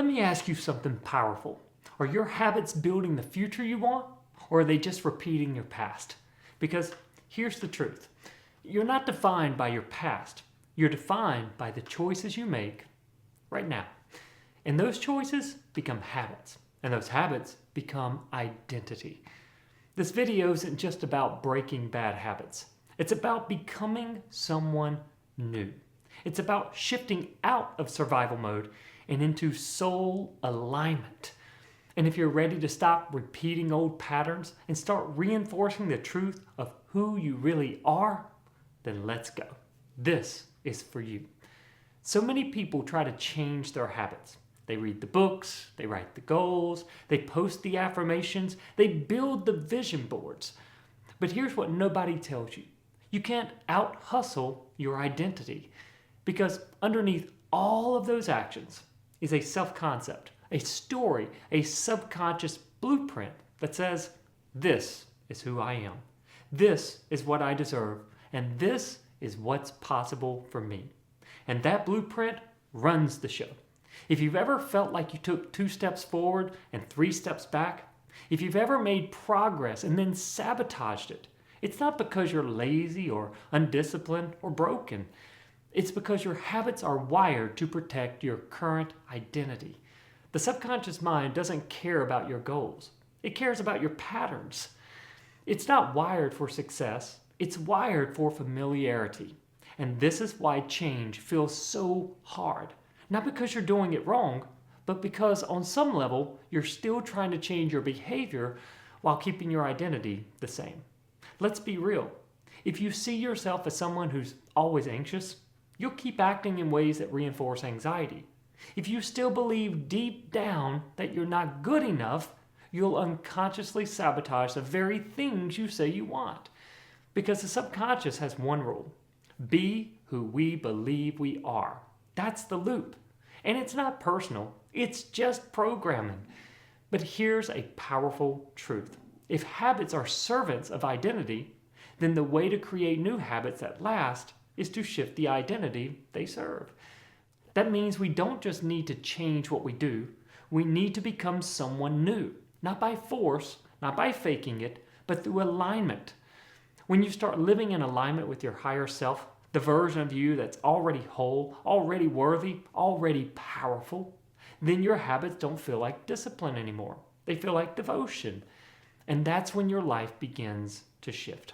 Let me ask you something powerful. Are your habits building the future you want, or are they just repeating your past? Because here's the truth. You're not defined by your past. You're defined by the choices you make right now. And those choices become habits. And those habits become identity. This video isn't just about breaking bad habits. It's about becoming someone new. It's about shifting out of survival mode and into soul alignment. And if you're ready to stop repeating old patterns and start reinforcing the truth of who you really are, then let's go. This is for you. So many people try to change their habits. They read the books, they write the goals, they post the affirmations, they build the vision boards. But here's what nobody tells you. You can't out-hustle your identity, because underneath all of those actions is a self-concept, a story, a subconscious blueprint that says, this is who I am, this is what I deserve, and this is what's possible for me. And that blueprint runs the show. If you've ever felt like you took 2 steps forward and 3 steps back, if you've ever made progress and then sabotaged it, it's not because you're lazy or undisciplined or broken. It's because your habits are wired to protect your current identity. The subconscious mind doesn't care about your goals. It cares about your patterns. It's not wired for success. It's wired for familiarity. And this is why change feels so hard. Not because you're doing it wrong, but because on some level, you're still trying to change your behavior while keeping your identity the same. Let's be real. If you see yourself as someone who's always anxious, you'll keep acting in ways that reinforce anxiety. If you still believe deep down that you're not good enough, you'll unconsciously sabotage the very things you say you want. Because the subconscious has one rule: be who we believe we are. That's the loop. And it's not personal, it's just programming. But here's a powerful truth. If habits are servants of identity, then the way to create new habits that last is to shift the identity they serve. That means we don't just need to change what we do, we need to become someone new. Not by force, not by faking it, but through alignment. When you start living in alignment with your higher self, the version of you that's already whole, already worthy, already powerful, then your habits don't feel like discipline anymore. They feel like devotion. And that's when your life begins to shift.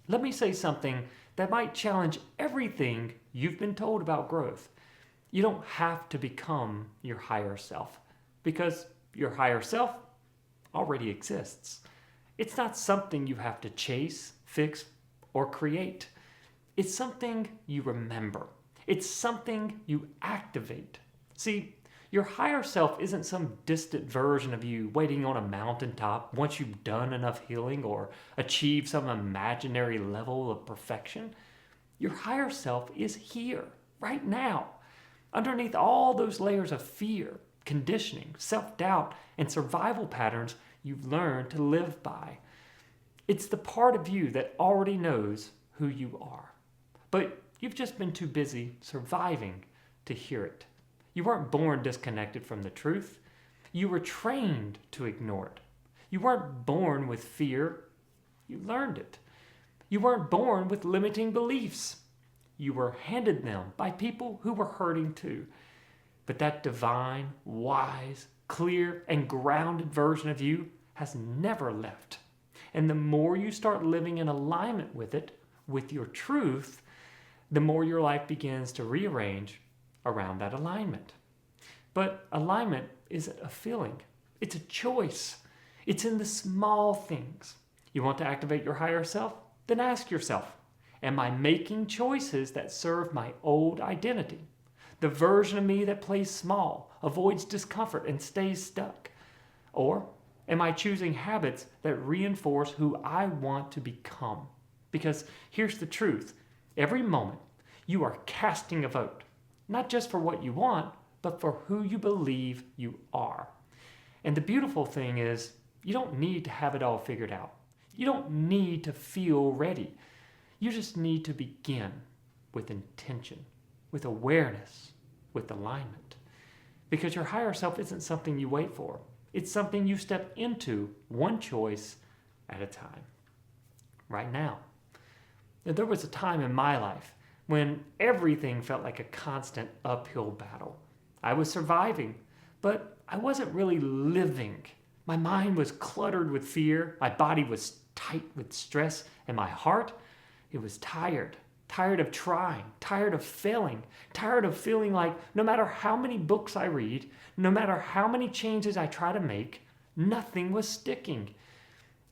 Let me say something that might challenge everything you've been told about growth. You don't have to become your higher self, because your higher self already exists. It's not something you have to chase, fix, or create. It's something you remember. It's something you activate. See, your higher self isn't some distant version of you waiting on a mountaintop once you've done enough healing or achieved some imaginary level of perfection. Your higher self is here, right now, underneath all those layers of fear, conditioning, self-doubt, and survival patterns you've learned to live by. It's the part of you that already knows who you are. But you've just been too busy surviving to hear it. You weren't born disconnected from the truth. You were trained to ignore it. You weren't born with fear. You learned it. You weren't born with limiting beliefs. You were handed them by people who were hurting too. But that divine, wise, clear, and grounded version of you has never left. And the more you start living in alignment with it, with your truth, the more your life begins to rearrange around that alignment. But alignment isn't a feeling. It's a choice. It's in the small things. You want to activate your higher self? Then ask yourself, am I making choices that serve my old identity? The version of me that plays small, avoids discomfort, and stays stuck? Or am I choosing habits that reinforce who I want to become? Because here's the truth. Every moment, you are casting a vote, not just for what you want, but for who you believe you are. And the beautiful thing is, you don't need to have it all figured out. You don't need to feel ready. You just need to begin with intention, with awareness, with alignment. Because your higher self isn't something you wait for. It's something you step into one choice at a time. Right now. There was a time in my life when everything felt like a constant uphill battle. I was surviving, but I wasn't really living. My mind was cluttered with fear, my body was tight with stress, and my heart, it was tired. Tired of trying, tired of failing, tired of feeling like no matter how many books I read, no matter how many changes I try to make, nothing was sticking.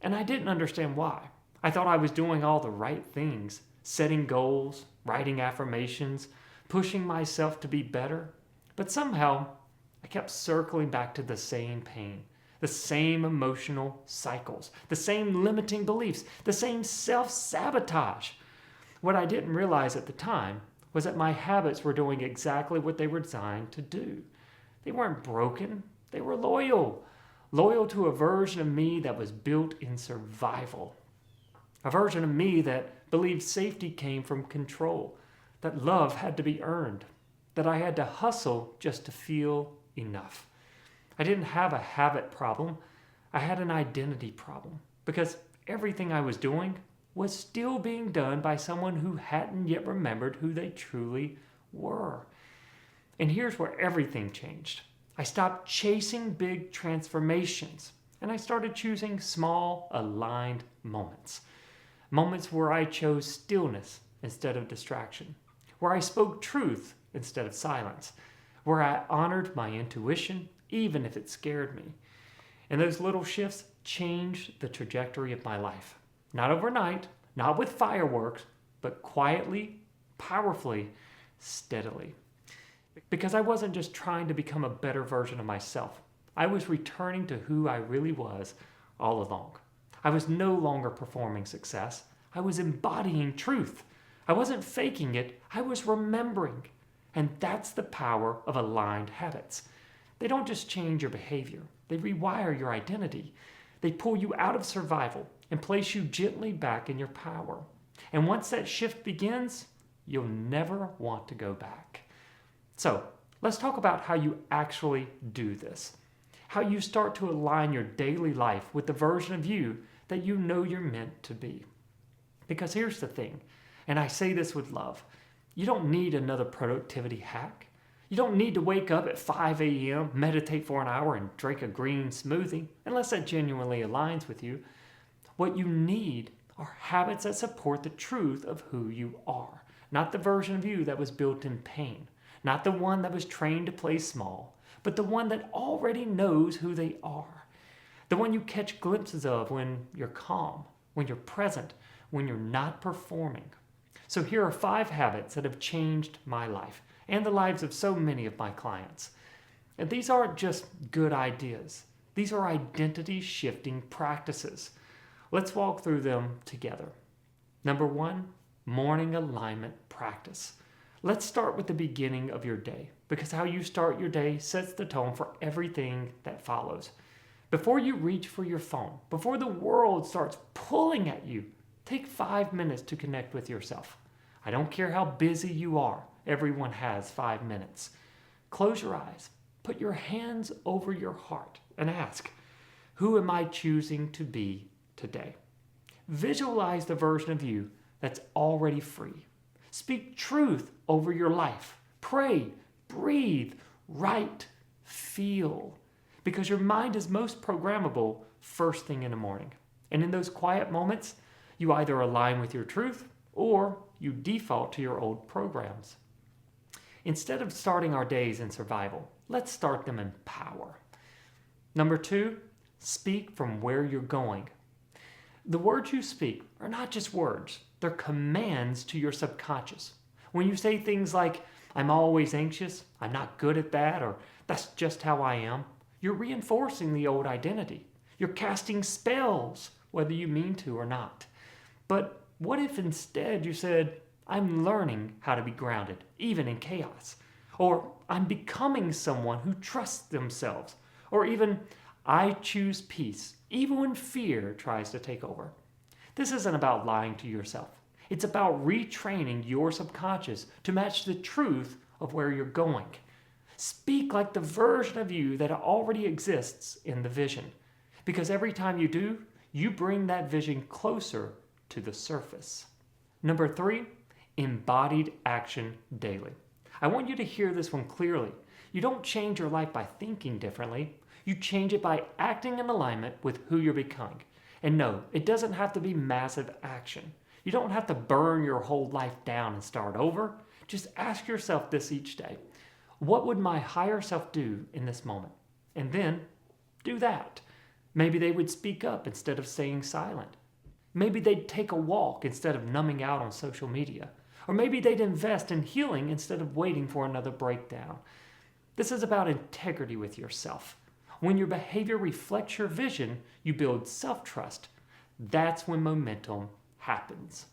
And I didn't understand why. I thought I was doing all the right things, setting goals, writing affirmations, pushing myself to be better. But somehow, I kept circling back to the same pain, the same emotional cycles, the same limiting beliefs, the same self-sabotage. What I didn't realize at the time was that my habits were doing exactly what they were designed to do. They weren't broken, they were loyal. Loyal to a version of me that was built in survival. A version of me that believed safety came from control, that love had to be earned, that I had to hustle just to feel enough. I didn't have a habit problem, I had an identity problem, because everything I was doing was still being done by someone who hadn't yet remembered who they truly were. And here's where everything changed. I stopped chasing big transformations, and I started choosing small, aligned moments. Moments where I chose stillness instead of distraction, where I spoke truth instead of silence, where I honored my intuition, even if it scared me. And those little shifts changed the trajectory of my life. Not overnight, not with fireworks, but quietly, powerfully, steadily. Because I wasn't just trying to become a better version of myself. I was returning to who I really was all along. I was no longer performing success. I was embodying truth. I wasn't faking it. I was remembering. And that's the power of aligned habits. They don't just change your behavior. They rewire your identity. They pull you out of survival and place you gently back in your power. And once that shift begins, you'll never want to go back. So let's talk about how you actually do this. How you start to align your daily life with the version of you that you know you're meant to be. Because here's the thing, and I say this with love, you don't need another productivity hack. You don't need to wake up at 5 a.m., meditate for an hour, and drink a green smoothie, unless that genuinely aligns with you. What you need are habits that support the truth of who you are, not the version of you that was built in pain, not the one that was trained to play small, but the one that already knows who they are, the one you catch glimpses of when you're calm, when you're present, when you're not performing. So here are 5 habits that have changed my life and the lives of so many of my clients. And these aren't just good ideas. These are identity-shifting practices. Let's walk through them together. Number 1, morning alignment practice. Let's start with the beginning of your day, because how you start your day sets the tone for everything that follows. Before you reach for your phone, before the world starts pulling at you, take 5 minutes to connect with yourself. I don't care how busy you are, everyone has 5 minutes. Close your eyes, put your hands over your heart, and ask, who am I choosing to be today? Visualize the version of you that's already free. Speak truth over your life. Pray, breathe, write, feel. Because your mind is most programmable first thing in the morning. And in those quiet moments, you either align with your truth or you default to your old programs. Instead of starting our days in survival, let's start them in power. Number 2, speak from where you're going. The words you speak are not just words, they're commands to your subconscious. When you say things like, I'm always anxious, I'm not good at that, or that's just how I am, you're reinforcing the old identity. You're casting spells, whether you mean to or not. But what if instead you said, I'm learning how to be grounded, even in chaos? Or I'm becoming someone who trusts themselves. Or even, I choose peace, even when fear tries to take over. This isn't about lying to yourself. It's about retraining your subconscious to match the truth of where you're going. Speak like the version of you that already exists in the vision. Because every time you do, you bring that vision closer to the surface. Number 3, embodied action daily. I want you to hear this one clearly. You don't change your life by thinking differently. You change it by acting in alignment with who you're becoming. And no, it doesn't have to be massive action. You don't have to burn your whole life down and start over. Just ask yourself this each day. What would my higher self do in this moment? And then do that. Maybe they would speak up instead of staying silent. Maybe they'd take a walk instead of numbing out on social media. Or maybe they'd invest in healing instead of waiting for another breakdown. This is about integrity with yourself. When your behavior reflects your vision, you build self-trust. That's when momentum happens.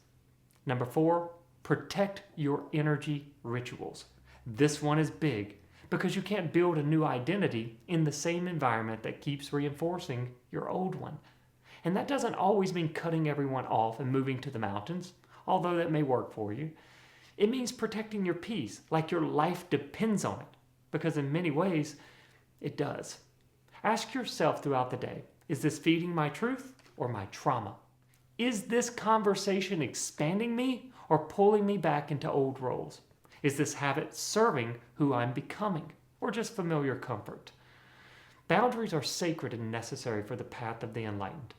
Number 4, protect your energy rituals. This one is big because you can't build a new identity in the same environment that keeps reinforcing your old one. And that doesn't always mean cutting everyone off and moving to the mountains, although that may work for you. It means protecting your peace like your life depends on it, because in many ways, it does. Ask yourself throughout the day, is this feeding my truth or my trauma? Is this conversation expanding me or pulling me back into old roles? Is this habit serving who I'm becoming or just familiar comfort? Boundaries are sacred and necessary for the path of the enlightened.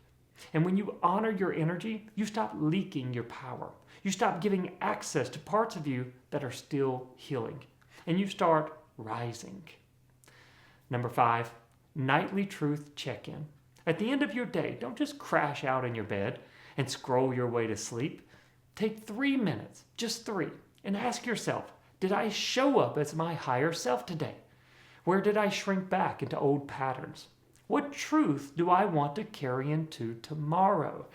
And when you honor your energy, you stop leaking your power. You stop giving access to parts of you that are still healing. And you start rising. Number 5, nightly truth check-in. At the end of your day, don't just crash out in your bed and scroll your way to sleep. Take 3 minutes, just 3, and ask yourself, did I show up as my higher self today? Where did I shrink back into old patterns? What truth do I want to carry into tomorrow?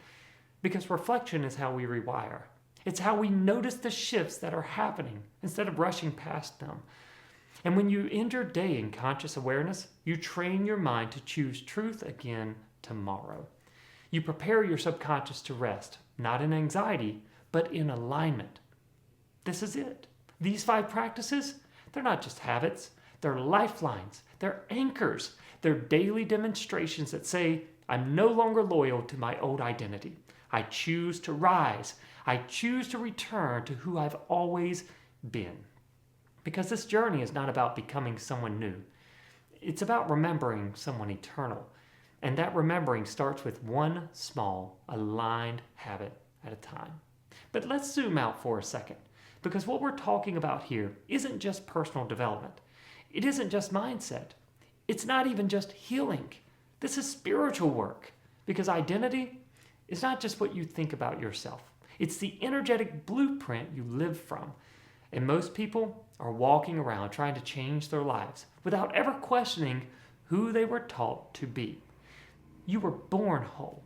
Because reflection is how we rewire. It's how we notice the shifts that are happening instead of rushing past them. And when you end your day in conscious awareness, you train your mind to choose truth again tomorrow. You prepare your subconscious to rest, not in anxiety, but in alignment. This is it. These 5 practices, they're not just habits, they're lifelines, they're anchors, they're daily demonstrations that say, I'm no longer loyal to my old identity. I choose to rise. I choose to return to who I've always been. Because this journey is not about becoming someone new. It's about remembering someone eternal. And that remembering starts with one small, aligned habit at a time. But let's zoom out for a second. Because what we're talking about here isn't just personal development. It isn't just mindset. It's not even just healing. This is spiritual work. Because identity is not just what you think about yourself. It's the energetic blueprint you live from. And most people are walking around trying to change their lives without ever questioning who they were taught to be. You were born whole.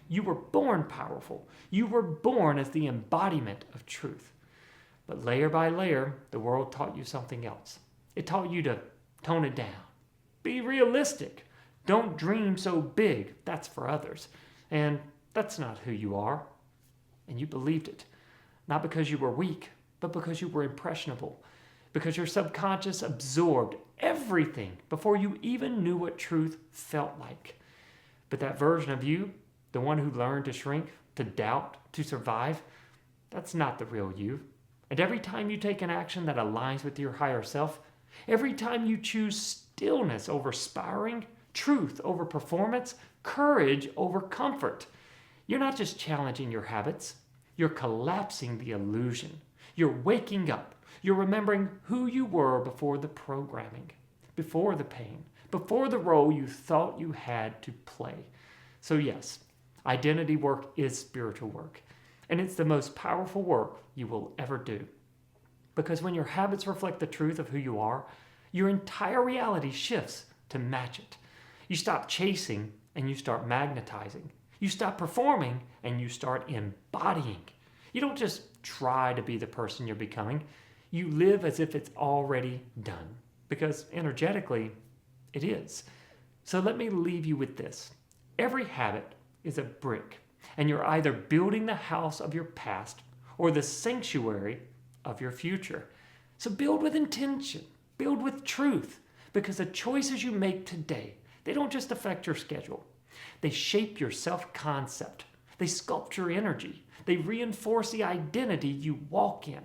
You were born powerful. You were born as the embodiment of truth. But layer by layer, the world taught you something else. It taught you to tone it down. Be realistic. Don't dream so big. That's for others. And that's not who you are. And you believed it. Not because you were weak, but because you were impressionable. Because your subconscious absorbed everything before you even knew what truth felt like. But that version of you, the one who learned to shrink, to doubt, to survive, that's not the real you. And every time you take an action that aligns with your higher self, every time you choose stillness over sparring, truth over performance, courage over comfort, you're not just challenging your habits, you're collapsing the illusion. You're waking up. You're remembering who you were before the programming, before the pain, before the role you thought you had to play. So yes, identity work is spiritual work. And it's the most powerful work you will ever do. Because when your habits reflect the truth of who you are, your entire reality shifts to match it. You stop chasing and you start magnetizing. You stop performing and you start embodying. You don't just try to be the person you're becoming. You live as if it's already done. Because energetically, it is. So let me leave you with this. Every habit is a brick. And you're either building the house of your past or the sanctuary of your future. So build with intention. Build with truth. Because the choices you make today, they don't just affect your schedule. They shape your self-concept. They sculpt your energy. They reinforce the identity you walk in.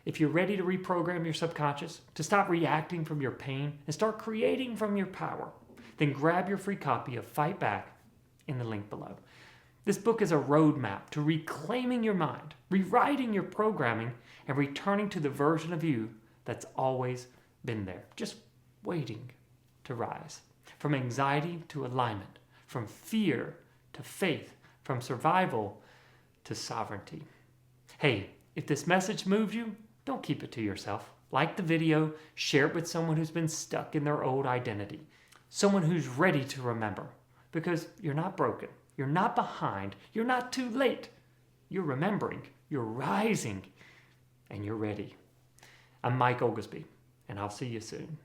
If you're ready to reprogram your subconscious, to stop reacting from your pain and start creating from your power, then grab your free copy of Fight Back in the link below. This book is a roadmap to reclaiming your mind, rewriting your programming, and returning to the version of you that's always been there, just waiting to rise. From anxiety to alignment, from fear to faith, from survival to sovereignty. Hey, if this message moved you, don't keep it to yourself. Like the video, share it with someone who's been stuck in their old identity. Someone who's ready to remember. Because you're not broken. You're not behind. You're not too late. You're remembering. You're rising. And you're ready. I'm Mike Oglesbee, and I'll see you soon.